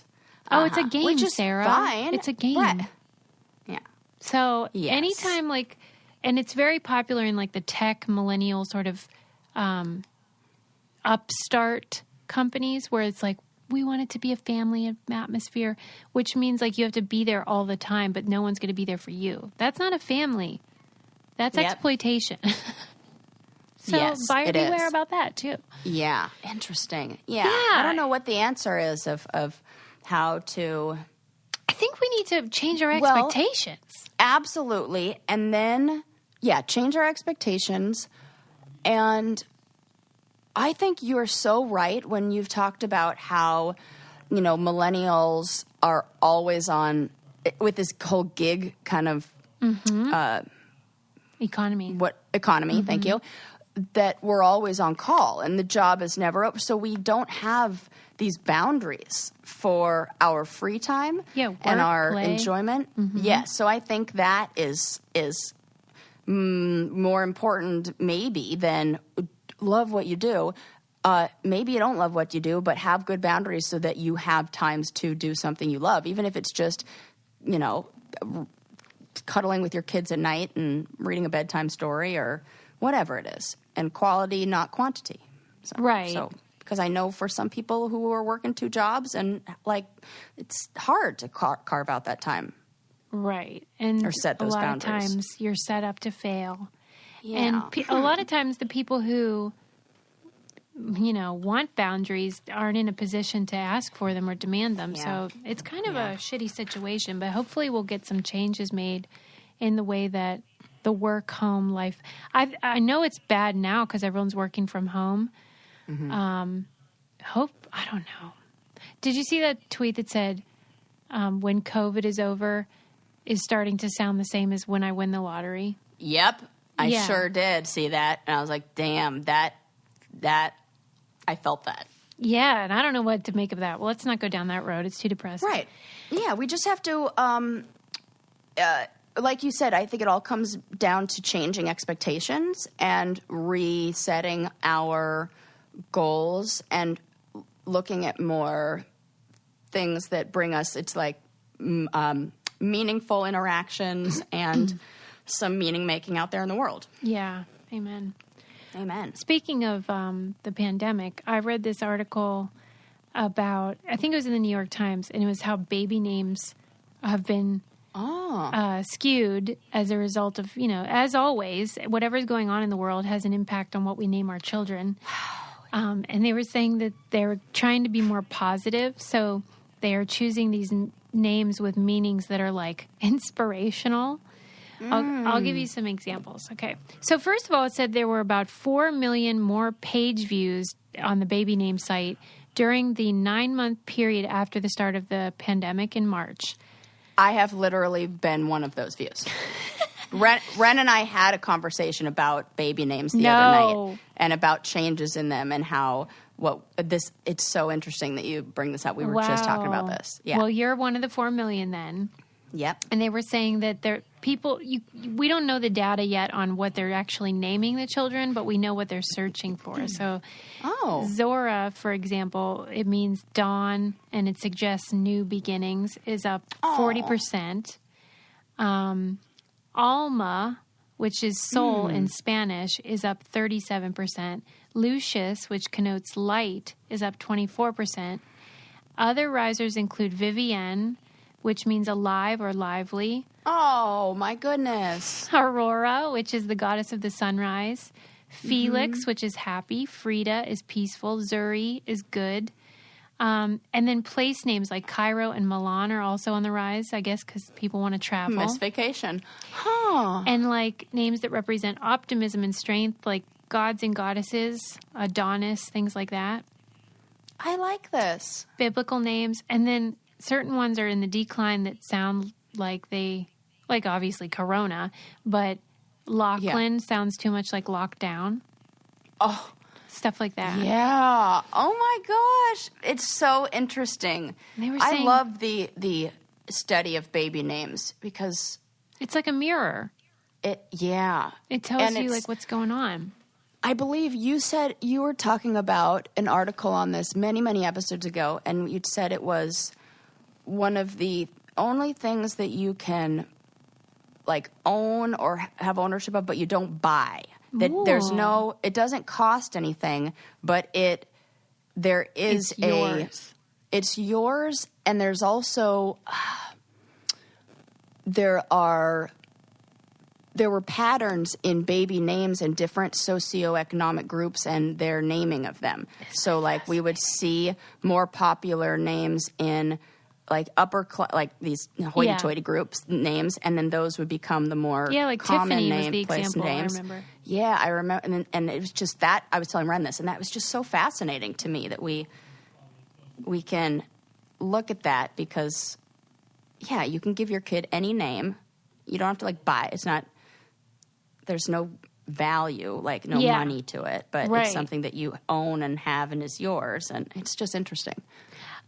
Oh, it's a game, which is Sarah. Fine. It's a game. Right. Yeah. So Yes. anytime like, and it's very popular in like the tech millennial sort of upstart companies where it's like, we want it to be a family atmosphere, which means like you have to be there all the time, but no one's going to be there for you. That's not a family. That's exploitation. So Yes, buyer it is. beware about that too. Yeah. Interesting. Yeah. I don't know what the answer is of how to... I think we need to change our expectations. Absolutely. And then, change our expectations. And I think you're so right when you've talked about how, millennials are always on with this whole gig kind of Economy. Thank you. That we're always on call and the job is never over. So we don't have these boundaries for our free time and our enjoyment. Yes. So I think that is more important maybe than love what you do. Maybe you don't love what you do, but have good boundaries so that you have times to do something you love, even if it's just, cuddling with your kids at night and reading a bedtime story or whatever it is. And quality, not quantity. Right. So, because I know for some people who are working 2 jobs and like it's hard to carve out that time. Right. And or set those a lot boundaries. of times you're set up to fail. Yeah. And a lot of times the people who, want boundaries aren't in a position to ask for them or demand them. Yeah. So it's kind of a shitty situation, but hopefully we'll get some changes made in the way that the work-home life. I know it's bad now because everyone's working from home. Mm-hmm. I don't know. Did you see that tweet that said, when COVID is over, is starting to sound the same as when I win the lottery? Yep. I sure did see that. And I was like, damn, that, I felt that. Yeah, and I don't know what to make of that. Well, let's not go down that road. It's too depressing. Right. Yeah, we just have to, like you said, I think it all comes down to changing expectations and resetting our goals and looking at more things that bring us, it's like meaningful interactions and some meaning making out there in the world. Yeah, amen. Amen. Speaking of the pandemic, I read this article about, I think it was in the New York Times, and it was how baby names have been skewed as a result of, as always, whatever's going on in the world has an impact on what we name our children. And they were saying that they're trying to be more positive, so they are choosing these names with meanings that are like inspirational. I'll give you some examples. Okay. So first of all, it said there were about 4 million more page views on the baby name site during the 9-month period after the start of the pandemic in March. I have literally been one of those views. Ren and I had a conversation about baby names the other night and about changes in them and how it's so interesting that you bring this up. We were just talking about this. Yeah. Well, you're one of the 4 million then. Yep. And they were saying that we don't know the data yet on what they're actually naming the children, but we know what they're searching for. So Zora, for example, it means dawn and it suggests new beginnings, is up 40%. Alma, which is soul in Spanish, is up 37%. Lucius, which connotes light, is up 24%. Other risers include Vivienne, which means alive or lively. Oh, my goodness. Aurora, which is the goddess of the sunrise. Felix, which is happy. Frida is peaceful. Zuri is good. And then place names like Cairo and Milan are also on the rise, I guess, because people want to travel. Miss vacation. Huh. And like names that represent optimism and strength, like gods and goddesses, Adonis, things like that. I like this. Biblical names. And then certain ones are in the decline that sound like obviously Corona, but Lachlan sounds too much like lockdown. Oh. Stuff like that. Yeah. Oh my gosh. It's so interesting. I love the study of baby names because it's like a mirror. It tells you like what's going on. I believe you said you were talking about an article on this many, many episodes ago, and you'd said it was one of the only things that you can like own or have ownership of, but you don't buy. That there's it doesn't cost anything, but it's yours. And there's also, there were patterns in baby names in different socioeconomic groups and their naming of them. So like we would see more popular names in like upper like these hoity-toity groups names, and then those would become the more like common Tiffany name was the place example, names. I remember. Yeah, I remember, and it was just that I was telling Ren this, and that was just so fascinating to me that we can look at that because you can give your kid any name. You don't have to like buy. It's not. There's no value, like no money to it, but it's something that you own and have and is yours, and it's just interesting.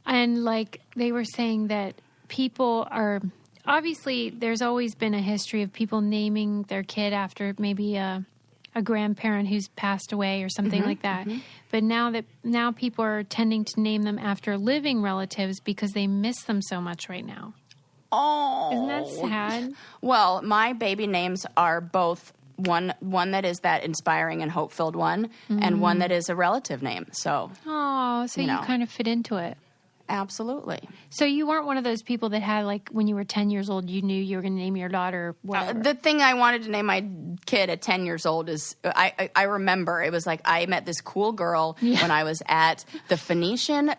And like they were saying that people are obviously there's always been a history of people naming their kid after maybe a grandparent who's passed away or something like that. But now people are tending to name them after living relatives because they miss them so much right now. Oh, isn't that sad? Well, my baby names are both one that is that inspiring and hope-filled one, and one that is a relative name. So, oh, so you kind of fit into it. Absolutely. So you weren't one of those people that had, like, when you were 10 years old, you knew you were going to name your daughter whatever. The thing I wanted to name my kid at 10 years old is, I remember, it was like I met this cool girl when I was at the Phoenician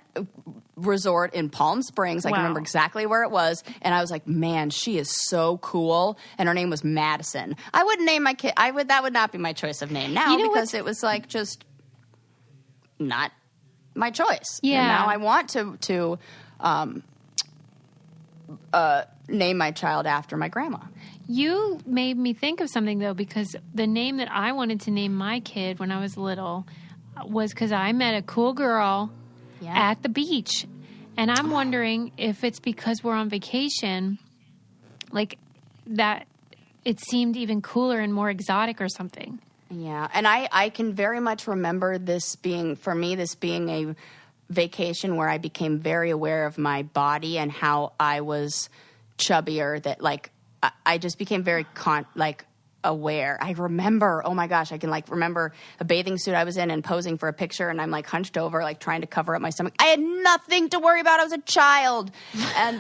Resort in Palm Springs. I can remember exactly where it was. And I was like, man, she is so cool. And her name was Madison. I wouldn't name my kid. That would not be my choice of name now, because it was like just not my choice. Yeah. And now I want to name my child after my grandma. You made me think of something, though, because the name that I wanted to name my kid when I was little was because I met a cool girl at the beach. And I'm wondering if it's because we're on vacation, like that it seemed even cooler and more exotic or something. Yeah, and I can very much remember this being a vacation where I became very aware of my body and how I was chubbier, that like I just became very aware. I remember, oh my gosh, I can remember a bathing suit I was in and posing for a picture, and I'm like hunched over, like trying to cover up my stomach. I had nothing to worry about. I was a child, and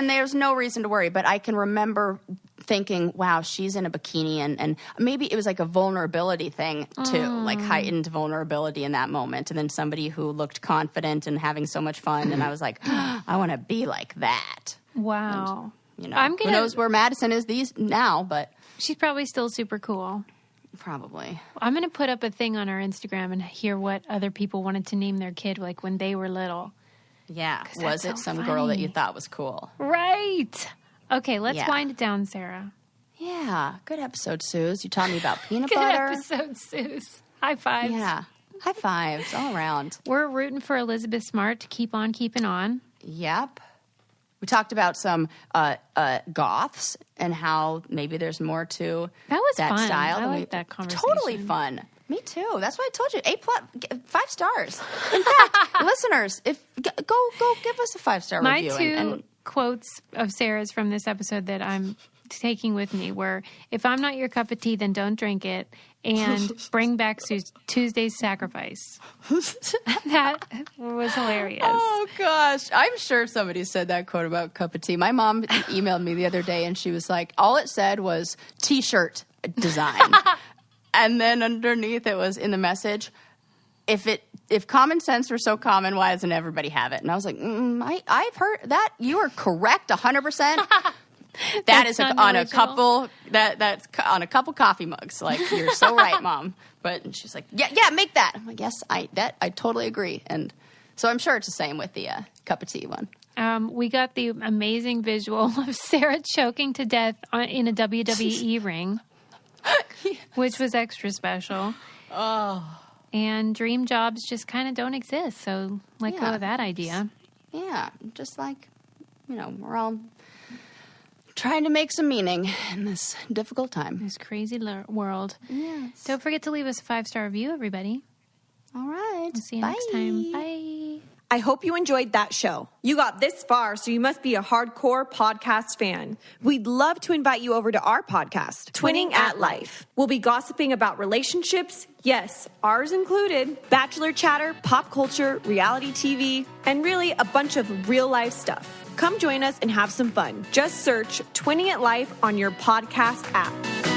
there's no reason to worry, but I can remember thinking, wow, she's in a bikini, and maybe it was like a vulnerability thing too, like heightened vulnerability in that moment. And then somebody who looked confident and having so much fun, and I was like, I want to be like that. Wow. And, who knows where Madison is now, but she's probably still super cool. Probably. I'm going to put up a thing on our Instagram and hear what other people wanted to name their kid, like when they were little. Yeah. Was it some girl that you thought was cool? Right. Okay, let's wind it down, Sarah. Yeah. Good episode, Suze. You taught me about peanut butter. Good episode, Suze. High fives. Yeah. High fives all around. We're rooting for Elizabeth Smart to keep on keeping on. Yep. We talked about some Goths and how maybe there's more to that fun. Style. I like that conversation. Totally fun. Me too. That's why I told you 5 stars. In fact, listeners, go give us a 5-star review. My two quotes of Sarah's from this episode that I'm taking with me were, if I'm not your cup of tea, then don't drink it, and bring back Tuesday's sacrifice. That was hilarious. Oh, gosh. I'm sure somebody said that quote about cup of tea. My mom emailed me the other day, and she was like, all it said was T-shirt design. And then underneath it was in the message, if common sense were so common, why doesn't everybody have it? And I was like, I've heard that. You are correct 100%. That's on a couple coffee mugs. Like, you're so right, Mom. But she's like, yeah, make that. I'm like, yes, I totally agree. And so I'm sure it's the same with the cup of tea one. We got the amazing visual of Sarah choking to death in a WWE ring, yes. Which was extra special. Oh. And dream jobs just kind of don't exist. So let go of that idea. Yeah, just like, we're all trying to make some meaning in this difficult time. This crazy world. Yes. Don't forget to leave us a 5-star review, everybody. All right. We'll see you next time. Bye. I hope you enjoyed that show. You got this far, so you must be a hardcore podcast fan. We'd love to invite you over to our podcast, Twinning at Life. We'll be gossiping about relationships, yes, ours included, bachelor chatter, pop culture, reality TV, and really a bunch of real-life stuff. Come join us and have some fun. Just search Twinning at Life on your podcast app.